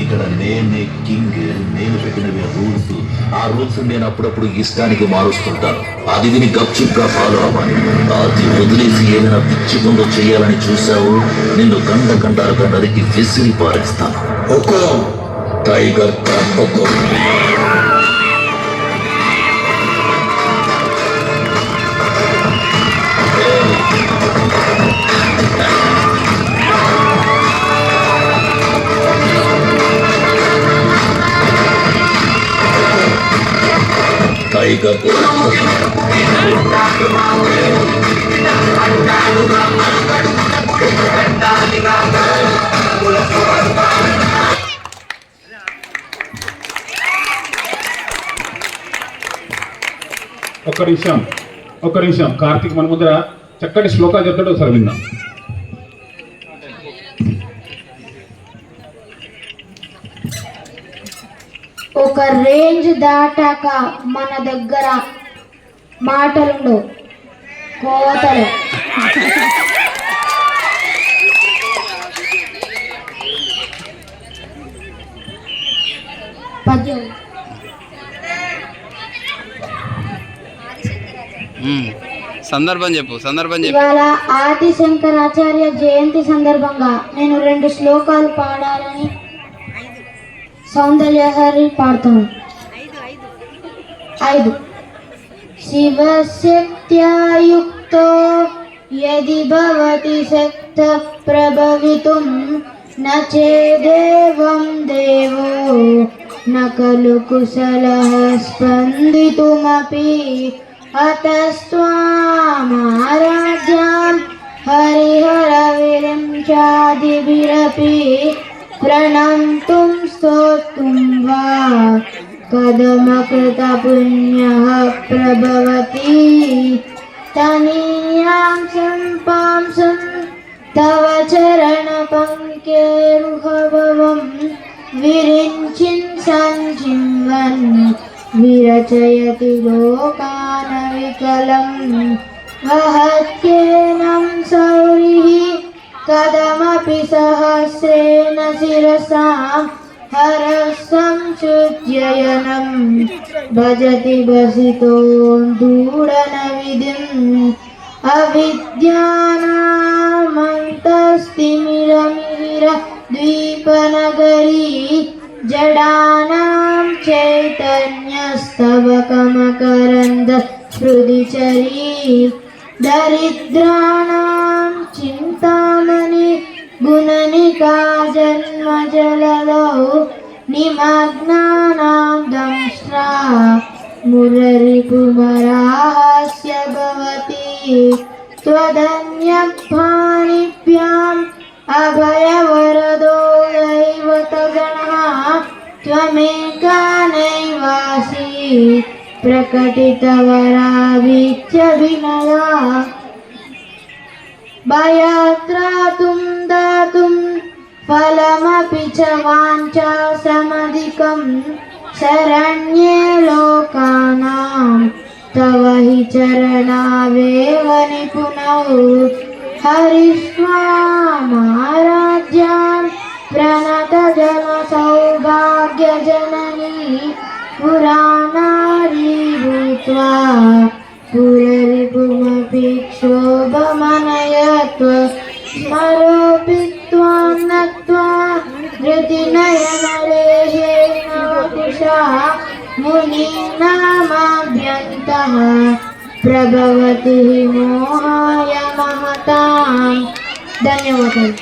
ఇక్కడ నేనే కింగ్. నేను పెట్టినవి రూల్స్. ఆ రూల్స్ నేను అప్పుడప్పుడు ఇష్టానికి మారుస్తుంటాను. అది విని గప్చిప్ గా ఫాలో అవ్వాలి. అది వదిలేసి ఏదైనా పిచ్చి ముందు చేయాలని చూసావు, నిన్ను కండాలుగా నరికి విసిరి పారేస్తాను. ఒక్కో టైగర్ ఒక్కో టైగర్ ఒక్క నిమిషం కార్తీక్ మన ముందర చక్కటి శ్లోకాలు చెప్తాడు, ఒకసారి విందాం. ఒక రేంజ్ దాటాక మన దగ్గర మాటలుండవు, కోతలు. పద్యం సందర్భం చెప్పు. ఇవాళ ఆదిశంకరాచార్య జయంతి సందర్భంగా నేను 2 శ్లోకాలు పాడాలని సౌందర్యహరి పాడతాను. 5 శివశక్త్యాయుక్తో యది భవతి శక్త ప్రభవితుం న చేదేవం దేవో న ఖలు కుశలః స్పందితుమపి అతస్త్వామారాధ్యాం హరిహర విరించాదిభిరపి ప్రణంతుం స్తోతుం వా కదమకృత పుణ్యః ప్రభవతి తనీయాం సంపాంసం తవ చరణ పంకేరుహభవం విరించిన్ సంచిన్వన్ విరచయతి లోకాన వికలం వహత్యేనం సౌరిః కదమపి సహస్రేణ శిరసాం హరః సంచుజ్యయనం భజతి భసితో దూడన విధిం అవిద్యానామంతస్తిమిరమిహిర ద్వీపనగరీ జడానాం చైతన్యస్తవకమకరంద స్మృతిచరీ దరిద్రాణాం చింతామణి గుణనికా జన్మజలలో నిమగ్నానాం దంష్ట్రా మురరిపుమరాహాస్య భవతి త్వదన్యపాణిభ్యాం అభయవరదో దైవతగణః త్వమేకా నైవాసి ప్రకటితవరాభిత్యభినయా భయాత్రాతుం దాతుం ఫలమపి చ వాంఛా సమధికం శరణ్యే లోకానాం తవ హి చరణావేవ నిపుణౌ హరిష్వామారాధ్యాం ప్రణత జన సౌభాగ్య జననీ పురాణారీ భూత్వా పురరిపుమపి క్షోభమనయత్వ స్మరోపిత్వాం నత్వా ధృతినయనరేహేణ వపుషా మునీనామాభ్యంతః ప్రభవతి మోహాయ మహతాం. ధన్యవాదాలు.